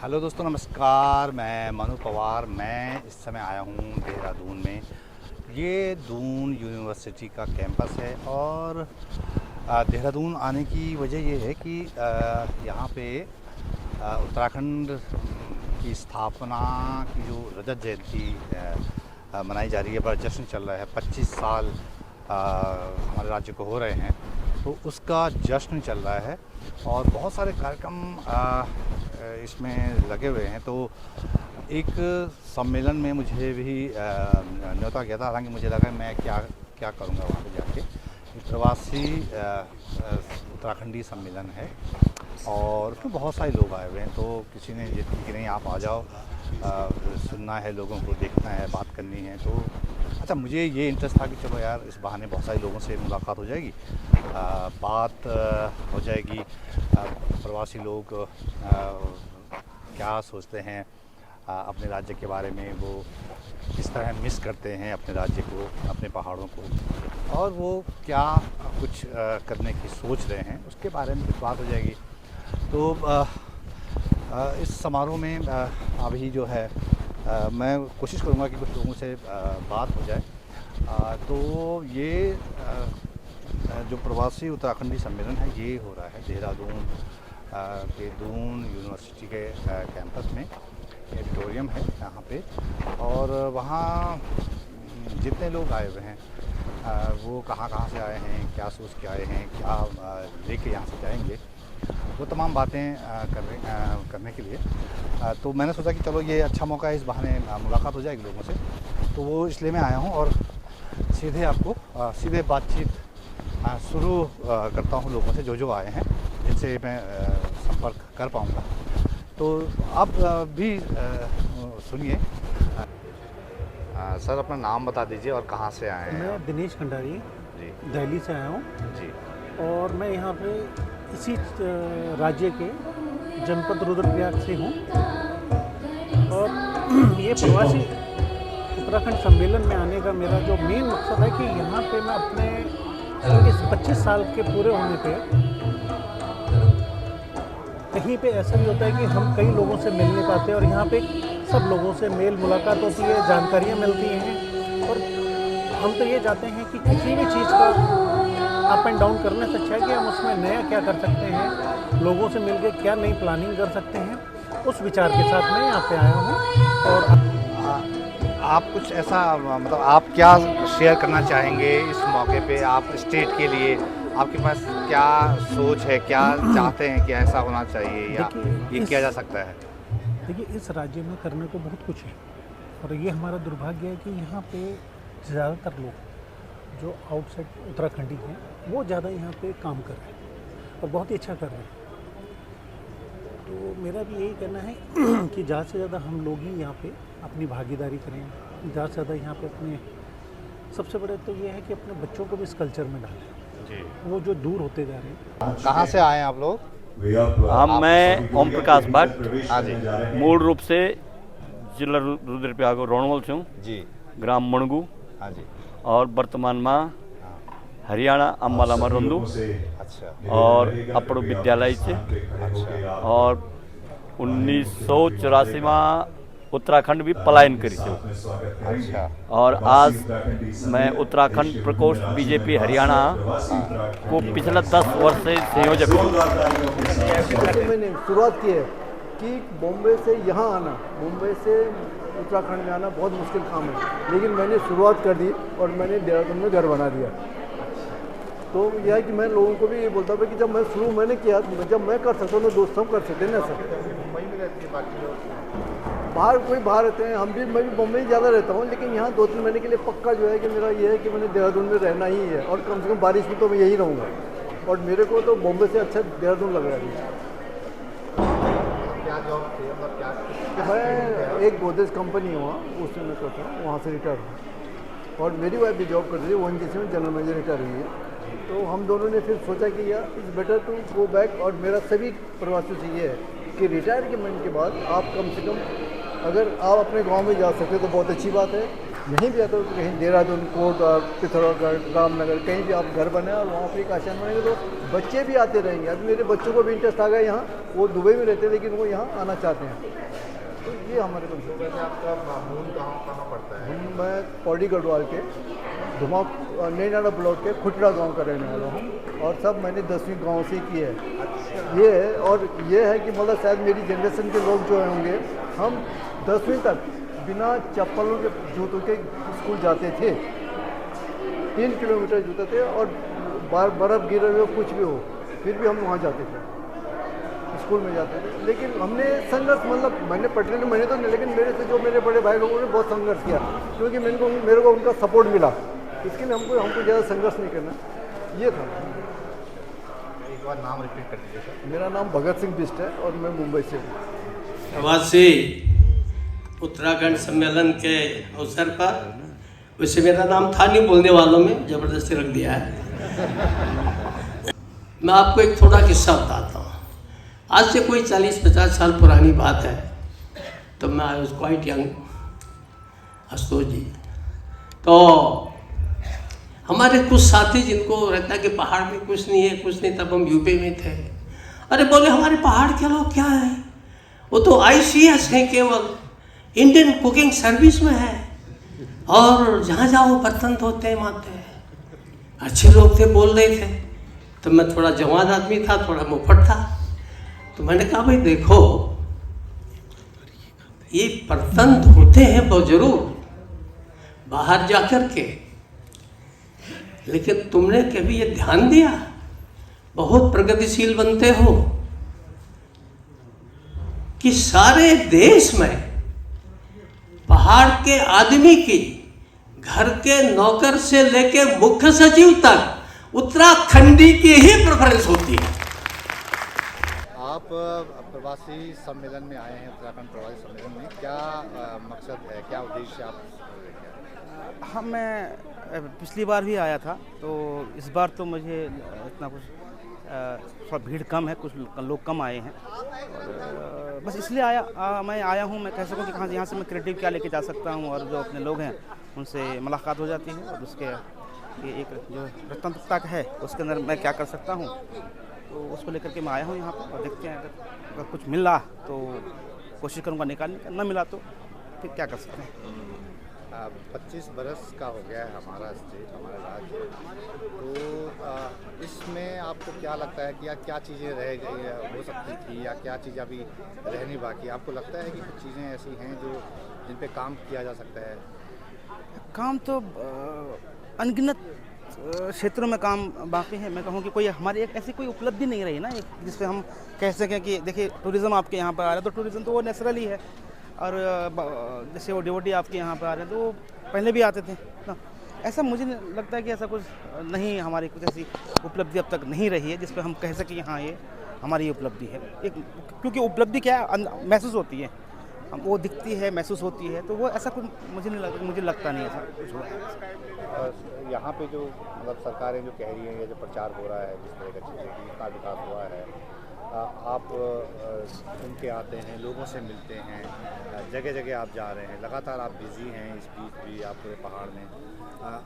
Hello दोस्तों, नमस्कार। मैं मनु पवार। मैं इस समय आया हूँ देहरादून में। ये दून यूनिवर्सिटी का कैंपस है और देहरादून आने की वजह ये है कि यहाँ पे उत्तराखंड की स्थापना की जो रजत जयंती मनाई जा रही है, बड़ा जश्न चल रहा है। 25 साल हमारे राज्य को हो रहे हैं, तो उसका जश्न चल रहा है और बहुत सारे कार्यक्रम इसमें लगे हुए हैं। तो एक सम्मेलन में मुझे भी न्योता गया था, हालांकि मुझे लगा मैं क्या क्या करूँगा वहाँ पे जाके। एक प्रवासी उत्तराखंडी सम्मेलन है और उसमें बहुत सारे लोग आए हुए हैं। तो किसी ने जिद की कि नहीं, आप आ जाओ, सुनना है, लोगों को देखना है, बात करनी है। तो अच्छा, मुझे ये इंटरेस्ट था कि चलो यार, इस बहाने बहुत सारे लोगों से मुलाकात हो जाएगी, बात हो जाएगी। प्रवासी लोग क्या सोचते हैं अपने राज्य के बारे में, वो किस तरह मिस करते हैं अपने राज्य को, अपने पहाड़ों को, और वो क्या कुछ करने की सोच रहे हैं, उसके बारे में कुछ बात हो जाएगी। तो इस समारोह में अभी जो है मैं कोशिश करूँगा कि कुछ लोगों से बात हो जाए। तो ये जो प्रवासी उत्तराखंडी सम्मेलन है, ये हो रहा है देहरादून के दून यूनिवर्सिटी के कैंपस में। ऑडिटोरियम है यहाँ पे, और वहाँ जितने लोग आए हुए हैं वो कहाँ कहाँ से आए हैं, क्या सोच के आए हैं, क्या लेके यहाँ से जाएंगे, वो तमाम बातें करने के लिए तो मैंने सोचा कि चलो ये अच्छा मौका है, इस बहाने मुलाकात हो जाएगी लोगों से। तो वो इसलिए मैं आया हूँ और सीधे आपको सीधे बातचीत शुरू करता हूँ लोगों से जो आए हैं, जिनसे मैं संपर्क कर पाऊँगा। तो आप भी सुनिए। सर, अपना नाम बता दीजिए और कहाँ से आए हैं? मैं दिनेश खंडारी जी दिल्ली से आया हूँ जी। और मैं यहाँ पे इसी राज्य के जनपद रुद्रप्रयाग से हूँ। और ये प्रवासी उत्तराखंड सम्मेलन में आने का मेरा जो मेन मकसद है कि यहाँ पे मैं अपने इस 25 साल के पूरे होने पे कहीं पे ऐसा भी होता है कि हम कई लोगों से मिल नहीं पाते, और यहाँ पे सब लोगों से मेल मुलाकात होती है, जानकारियाँ मिलती हैं। और हम तो ये चाहते हैं कि किसी भी चीज़ का अप एंड डाउन करने से अच्छा है कि हम उसमें नया क्या कर सकते हैं, लोगों से मिलकर क्या नई प्लानिंग कर सकते हैं, उस विचार के साथ मैं यहाँ पे आया हूँ। और आप कुछ ऐसा, मतलब आप क्या शेयर करना चाहेंगे इस मौके पे? आप स्टेट के लिए आपके पास क्या सोच है, क्या चाहते हैं कि ऐसा होना चाहिए या ये किया जा सकता है? देखिए, इस राज्य में करने को बहुत कुछ है, और ये हमारा दुर्भाग्य है कि यहाँ पे ज़्यादातर लोग जो आउटसाइड उत्तराखंडी हैं वो ज़्यादा यहाँ पे काम कर रहे हैं और बहुत ही अच्छा कर रहे हैं। तो मेरा भी यही कहना है कि ज़्यादा से ज़्यादा हम लोग ही यहाँ पे अपनी भागीदारी करें, ज़्यादा से ज़्यादा यहाँ पे अपने, सबसे बड़े तो ये है कि अपने बच्चों को भी इस कल्चर में डालें जी, वो जो दूर होते जा रहे हैं। कहाँ से आए हैं आप लोग? मैं ओम प्रकाश भट्ट। हाँ जी। मूल रूप से जिला रुद्रप्रयाग रोणवल से हूँ जी। ग्राम मणगू। हाँ जी। और वर्तमान में हरियाणा अम्बाला में रंदू। अच्छा। और अपर विद्यालय से। अच्छा। और 1984 में उत्तराखंड भी पलायन करी थी। अच्छा। और आज मैं उत्तराखंड प्रकोष्ठ बीजेपी हरियाणा को पिछले 10 वर्ष से संयोजक हूँ। मैंने शुरुआत की है कि बॉम्बे से यहाँ आना, मुंबई से उत्तराखंड में आना बहुत मुश्किल काम है, लेकिन मैंने शुरुआत कर दी और मैंने देहरादून में घर बना दिया। तो यह है कि मैं लोगों को भी ये बोलता था कि जब मैंने किया, जब मैं कर सकता हूँ तो दोस्त हम कर सकते हैं ना सर। मुंबई में रहती है बाकी लोग? बाहर रहते हैं, मैं भी बम्बई ज़्यादा रहता हूँ, लेकिन यहाँ 2-3 महीने के लिए पक्का जो है कि मेरा ये है कि मैंने देहरादून में रहना ही है, और कम से कम बारिश में तो मैं यही रहूँगा। और मेरे को तो बॉम्बे से अच्छा देहरादून लग रहा है। क्या जॉब थी, मतलब क्या? मैं एक गोदरेज कंपनी है वहाँ, उसमें मैं करता हूँ, वहाँ से रिटायर हूँ। और मेरी वाइफ भी जॉब कर रही है, ONGC में जनरल मैनेजर रिटायर हुई है। तो हम दोनों ने फिर सोचा कि यार it's better to go back. और मेरा सभी प्रवासियों से ये है कि रिटायरमेंट के बाद आप कम से कम अगर आप अपने गांव में जा सकते तो बहुत अच्छी बात है, यहीं भी आता हो तो कहीं देहरादून, कोट और पिथौरागढ़, रामनगर, कहीं भी आप घर बनाए और वहाँ पर एक आश्रम बनेंगे तो बच्चे भी आते रहेंगे। अभी मेरे बच्चों को भी इंटरेस्ट आ गया यहाँ, वो दुबई में रहते हैं लेकिन वो यहाँ आना चाहते हैं। तो ये हमारे कंसेप्ट है। वैसे आपका मूल कहाँ पड़ता है? मैं पौड़ी गढ़वाल के धुमा नैनाड़ा ब्लॉक के खुटरा गांव का रहने वाला हूँ और सब मैंने 10वीं गांव से की है। ये है और ये है कि मतलब शायद मेरी जनरेशन के लोग जो होंगे, हम 10वीं तक बिना चप्पलों के जूतों के स्कूल जाते थे। 3 किलोमीटर जूते थे और बर्फ़ गिरे हुए कुछ भी हो फिर भी हम वहाँ जाते थे, स्कूल में जाते थे। लेकिन हमने संघर्ष, मतलब मैंने पढ़ने में मैंने तो नहीं, लेकिन मेरे से जो मेरे बड़े भाई लोगों ने बहुत संघर्ष किया क्योंकि मेरे को उनका सपोर्ट मिला। इसके लिए हमको ज़्यादा संघर्ष नहीं करना, ये था। एक बार नाम रिपीट कर दीजिए सर। मेरा नाम भगत सिंह बिष्ट है और मैं मुंबई से हूँ। प्रवासी उत्तराखंड सम्मेलन के अवसर पर, वैसे मेरा नाम था नहीं बोलने वालों में, ज़बरदस्ती रख दिया है। मैं आपको एक थोड़ा किस्सा बताता हूँ। आज से कोई 40-50 साल पुरानी बात है, तो मैं I was quite young, Ashutosh ji. तो हमारे कुछ साथी जिनको रहता है कि पहाड़ में कुछ नहीं है, कुछ नहीं, तब हम यूपी में थे। अरे बोले हमारे पहाड़ के लोग क्या है, वो तो ICS है, केवल इंडियन कुकिंग सर्विस में है और जहाँ जाओ बर्तन धोते हैं, मारते हैं। अच्छे लोग थे, बोल रहे थे। तो मैं थोड़ा जवान आदमी था, थोड़ा मुफट था, तो मैंने कहा भाई देखो, ये बर्तन धोते हैं बहुत जरूर बाहर जाकर के, लेकिन तुमने कभी ये ध्यान दिया, बहुत प्रगतिशील बनते हो कि सारे देश में पहाड़ के आदमी की, घर के नौकर से लेके मुख्य सचिव तक उत्तराखंडी की ही प्रेफरेंस होती है। आप प्रवासी सम्मेलन में आए हैं, उत्तराखंड प्रवासी सम्मेलन में क्या मकसद है, क्या उद्देश्य आप? हाँ, मैं पिछली बार भी आया था, तो इस बार तो मुझे इतना कुछ थोड़ा भीड़ कम है, कुछ लोग कम आए हैं, और बस इसलिए मैं आया हूँ। मैं कह सकूँ कि हाँ, यहाँ से मैं क्रिएटिव क्या लेके जा सकता हूँ और जो अपने लोग हैं उनसे मुलाकात हो जाती है और उसके ये एक जो रचनात्मकता है उसके अंदर मैं क्या कर सकता हूँ, तो उसको लेकर के मैं आया हूँ यहाँ पर। और देखते हैं, अगर कुछ मिल रहा तो कोशिश करूँगा निकालने का, न मिला तो फिर क्या कर सकते हैं। 25 बरस का हो गया है हमारा स्टेट, हमारा राज्य, तो इसमें आपको क्या लगता है कि या क्या चीज़ें रह गई हो सकती थी या क्या चीज़ अभी रहनी बाकी? आपको लगता है कि कुछ चीज़ें ऐसी हैं जो जिन पे काम किया जा सकता है? काम तो अनगिनत क्षेत्रों में काम बाकी है। मैं कहूँ कि कोई हमारी एक ऐसी कोई उपलब्धि नहीं रही ना, एक जिस पे हम कह सकें कि देखिए टूरिज़्म आपके यहाँ पर आ रहा है, तो टूरिज़्म तो वो नेचुरल ही है, और जैसे वो डिवोटी आपके यहाँ पर आ रहे हैं तो वो पहले भी आते थे ना। ऐसा मुझे लगता है कि ऐसा कुछ नहीं, हमारी कुछ ऐसी उपलब्धि अब तक नहीं रही है जिस पर हम कह सकें कि हाँ ये हमारी उपलब्धि है। एक क्योंकि उपलब्धि क्या है, महसूस होती है, वो दिखती है, महसूस होती है, तो वो ऐसा कुछ मुझे लगता नहीं ऐसा कुछ हुआ है। यहाँ पे जो मतलब सरकारें जो कह रही हैं, ये जो प्रचार हो रहा है जिस तरह का चीज़ें की इतना विकास हुआ है, आप सुन के आते हैं, लोगों से मिलते हैं, जगह जगह आप जा रहे हैं, लगातार आप बिज़ी हैं, इस बीच भी आप पूरे पहाड़ में,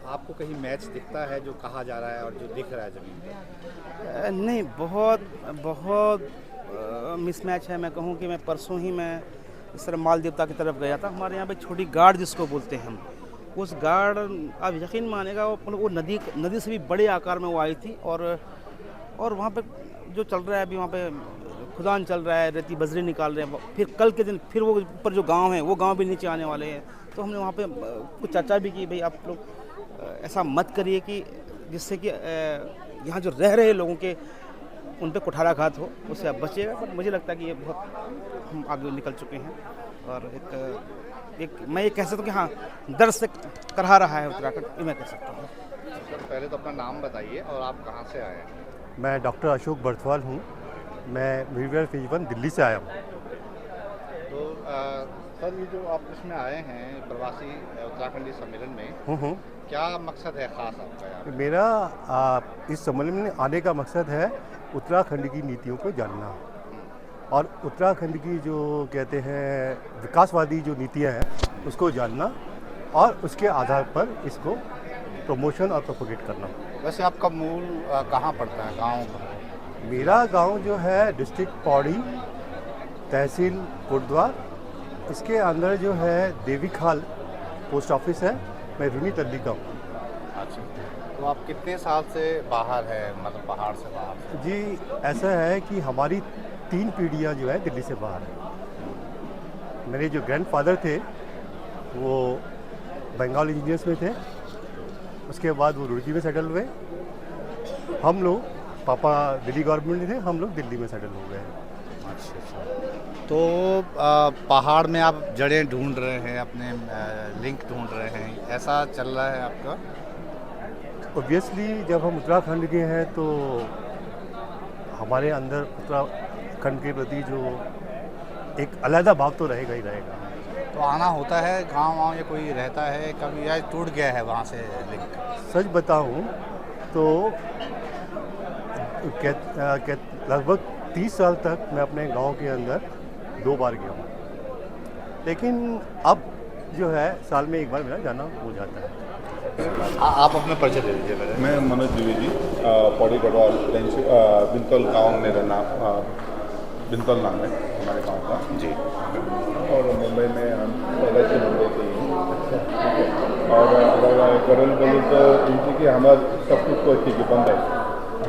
आपको कहीं मैच दिखता है जो कहा जा रहा है और जो दिख रहा है ज़मीन पर? नहीं, बहुत मिसमैच है। मैं कहूँ कि मैं परसों ही मैं इस तरह माल देवता की तरफ गया था। हमारे यहाँ पे छोटी गाड़ जिसको बोलते हैं हम, उस गाड़ आप यकीन मानेगा वो नदी से भी बड़े आकार में वो आई थी, और वहाँ पे जो चल रहा है अभी, वहाँ पे खुदान चल रहा है, रेती बजरी निकाल रहे हैं। फिर कल के दिन फिर वो ऊपर जो गांव है वो गांव भी नीचे आने वाले हैं। तो हमने वहाँ पे कुछ चर्चा भी की, भाई आप लोग ऐसा मत करिए कि जिससे कि यहाँ जो रह रहे लोगों के उन पर कुठाराघात हो, उससे आप बचिएगा। पर मुझे लगता है कि ये बहुत हम आगे निकल चुके हैं, और एक मैं ये कह सकता हूँ कि हाँ, दर्द से करहा रहा है उत्तराखंड, ये मैं कह सकता हूँ। सर पहले तो अपना नाम बताइए और आप कहाँ से आए हैं? मैं डॉक्टर अशोक बर्थवाल हूँ, मैं वीवर फेज 1 दिल्ली से आया हूँ। तो सर ये जो आप इसमें आए हैं प्रवासी उत्तराखंडी सम्मेलन में, क्या मकसद है ख़ास आपका यहाँ? मेरा इस सम्मेलन में आने का मकसद है उत्तराखंड की नीतियों को जानना, और उत्तराखंड की जो कहते हैं विकासवादी जो नीतियाँ हैं उसको जानना, और उसके आधार पर इसको प्रमोशन और प्रोपोगेट करना। वैसे आपका मूल कहाँ पड़ता है, गाँव का? मेरा गांव जो है डिस्ट्रिक्ट पौड़ी, तहसील कोटद्वार, इसके अंदर जो है देवी खाल पोस्ट ऑफिस है। मैं रूनी तल्ली का हूँ। अच्छा, तो आप कितने साल से बाहर है, मतलब पहाड़ से बाहर? जी, ऐसा है कि हमारी 3 पीढ़ियाँ जो है दिल्ली से बाहर हैं। मेरे जो ग्रैंडफादर थे वो बंगाल इंजीनियर्स में थे, उसके बाद वो रुड़की में सेटल हुए। हम लोग, पापा दिल्ली गवर्नमेंट में थे, हम लोग दिल्ली में सेटल हो गए। अच्छा अच्छा। तो पहाड़ में आप जड़ें ढूंढ रहे हैं, अपने लिंक ढूंढ रहे हैं, ऐसा चल रहा है आपका? ऑब्वियसली जब हम उत्तराखंड के हैं तो हमारे अंदर उत्तराखंड के प्रति जो एक अलग भाव तो रहेगा ही रहेगा। तो आना होता है गांव वाँव, या कोई रहता है कभी, या टूट गया है वहाँ से लिंक? सच बताऊं तो लगभग 30 साल तक मैं अपने गांव के अंदर 2 बार गया हूँ, लेकिन अब जो है साल में 1 बार मेरा जाना हो जाता है। आप अपना परिचय दे दीजिए पहले। मैं मनोज द्विवेदी, पौड़ी गढ़वाल रेंज, बिंतौल गाँव मेरा नाम, बिंतौल नाम है हमारे गांव का जी। और मुंबई में हम पहले से मुंबई से ही हैं, ठीक है। और अगर गढ़वाल बोलूँ तो इनकी कि हमारा सब कुछ तो ठीक है बंद है,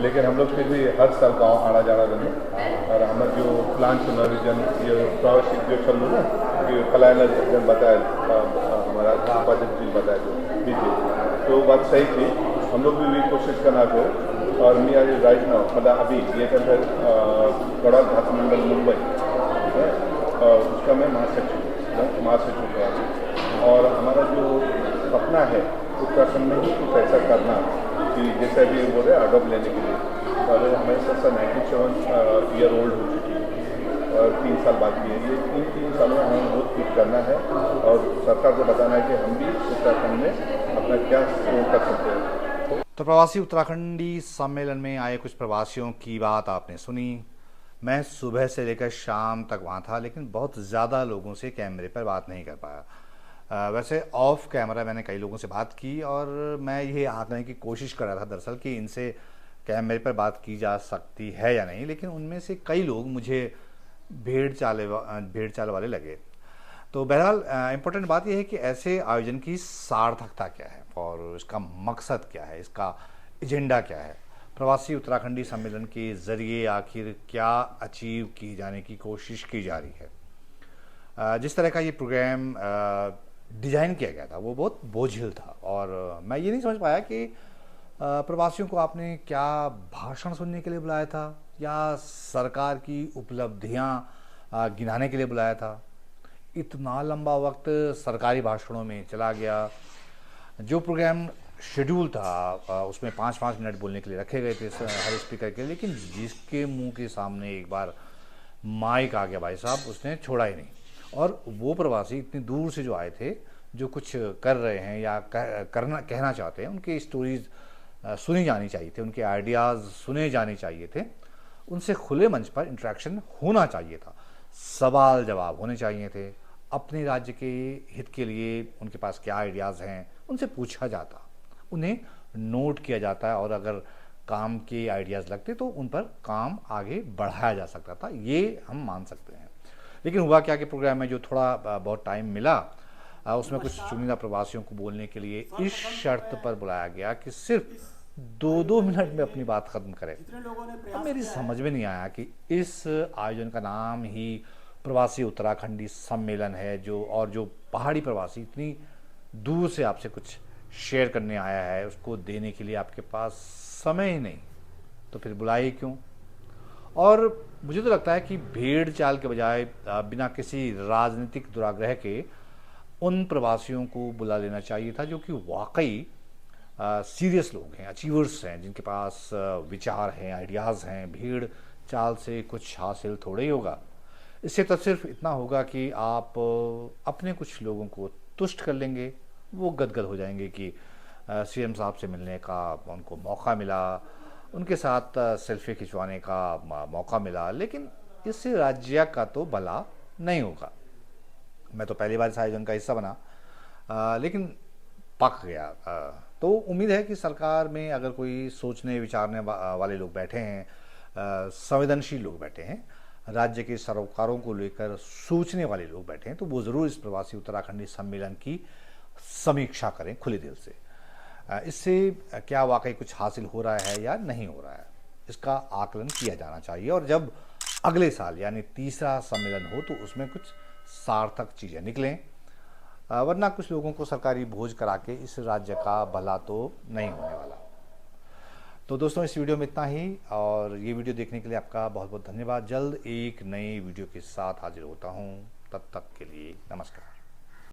लेकिन हम लोग फिर भी हर साल गाँव आना जाना रहेंगे। और हमारा जो प्लान चुनाव रीजन ये प्रावश्यक जो चल रहा ना कि कलायला जन बताया, हमारा जी बताया जो बीजे, तो बात सही थी। हम लोग भी कोशिश करना को। और मैं आज राइट नाउ मतलब अभी ये कहते हैं गढ़वाल भाषा मंडल मुंबई, ठीक है, उसका मैं महासचिव हूँ। और हमारा जो सपना है उत्तराखंड में ही कुछ ऐसा करना कि जैसे अभी बोल रहे अडोप्ट लेने के लिए, तो अगर हमारे साथ 97 ईयर ओल्ड हो चुकी है और 3 साल बाकी है। ये 3 सालों में हमें बहुत कुछ करना है और सरकार को बताना है कि हम भी उत्तराखंड में अपना क्या कर सकते हैं। तो प्रवासी उत्तराखंडी सम्मेलन में आए कुछ प्रवासियों की बात आपने सुनी। मैं सुबह से लेकर शाम तक वहाँ था, लेकिन बहुत ज़्यादा लोगों से कैमरे पर बात नहीं कर पाया। वैसे ऑफ कैमरा मैंने कई लोगों से बात की और मैं ये आंकने की कोशिश कर रहा था दरअसल कि इनसे कैमरे पर बात की जा सकती है या नहीं, लेकिन उनमें से कई लोग मुझे भेड़ चाल वाले लगे। तो बहरहाल इम्पोर्टेंट बात यह है कि ऐसे आयोजन की सार्थकता क्या है और इसका मकसद क्या है, इसका एजेंडा क्या है। प्रवासी उत्तराखंडी सम्मेलन के ज़रिए आखिर क्या अचीव की जाने की कोशिश की जा रही है। जिस तरह का ये प्रोग्राम डिज़ाइन किया गया था वो बहुत बोझिल था और मैं ये नहीं समझ पाया कि प्रवासियों को आपने क्या भाषण सुनने के लिए बुलाया था या सरकार की उपलब्धियां गिनाने के लिए बुलाया था। इतना लंबा वक्त सरकारी भाषणों में चला गया। जो प्रोग्राम शेड्यूल था उसमें 5-5 मिनट बोलने के लिए रखे गए थे हर स्पीकर के, लेकिन जिसके मुंह के सामने एक बार माइक आ गया भाई साहब, उसने छोड़ा ही नहीं। और वो प्रवासी इतनी दूर से जो आए थे, जो कुछ कर रहे हैं या कहना चाहते हैं, उनकी स्टोरीज सुनी जानी चाहिए थे, उनके आइडियाज़ सुने जाने चाहिए थे, उनसे खुले मंच पर इंटरेक्शन होना चाहिए था, सवाल जवाब होने चाहिए थे। अपने राज्य के हित के लिए उनके पास क्या आइडियाज़ हैं उनसे पूछा जाता, उन्हें नोट किया जाता है और अगर काम के आइडियाज़ लगते तो उन पर काम आगे बढ़ाया जा सकता था, ये हम मान सकते हैं। लेकिन हुआ क्या कि प्रोग्राम में जो थोड़ा बहुत टाइम मिला उसमें कुछ चुनिंदा प्रवासियों को बोलने के लिए इस शर्त पर बुलाया गया कि सिर्फ 2-2 मिनट में अपनी बात ख़त्म करें। अब मेरी समझ में नहीं आया कि इस आयोजन का नाम ही प्रवासी उत्तराखंडी सम्मेलन है, जो पहाड़ी प्रवासी इतनी दूर से आपसे कुछ शेयर करने आया है, उसको देने के लिए आपके पास समय ही नहीं, तो फिर बुलाए क्यों। और मुझे तो लगता है कि भेड़ चाल के बजाय बिना किसी राजनीतिक दुराग्रह के उन प्रवासियों को बुला लेना चाहिए था जो कि वाकई सीरियस लोग हैं, अचीवर्स हैं, जिनके पास विचार हैं, आइडियाज़ हैं। भीड़ चाल से कुछ हासिल थोड़ा ही होगा। इससे तो सिर्फ इतना होगा कि आप अपने कुछ लोगों को तुष्ट कर लेंगे, वो गदगद हो जाएंगे कि सीएम साहब से मिलने का उनको मौका मिला, उनके साथ सेल्फी खिंचवाने का मौका मिला, लेकिन इससे राज्य का तो भला नहीं होगा। मैं तो पहली बार इस आयोजन का हिस्सा बना, लेकिन पक गया। तो उम्मीद है कि सरकार में अगर कोई सोचने विचारने वाले लोग बैठे हैं, संवेदनशील लोग बैठे हैं, राज्य के सरोकारों को लेकर सोचने वाले लोग बैठे हैं, तो वो ज़रूर इस प्रवासी उत्तराखंडी सम्मेलन की समीक्षा करें खुले दिल से। इससे क्या वाकई कुछ हासिल हो रहा है या नहीं हो रहा है, इसका आकलन किया जाना चाहिए। और जब अगले साल यानी तीसरा सम्मेलन हो तो उसमें कुछ सार्थक चीज़ें निकलें, वरना कुछ लोगों को सरकारी भोज करा के इस राज्य का भला तो नहीं होने वाला। तो दोस्तों, इस वीडियो में इतना ही, और ये वीडियो देखने के लिए आपका बहुत बहुत धन्यवाद। जल्द एक नई वीडियो के साथ हाजिर होता हूँ, तब तक के लिए नमस्कार।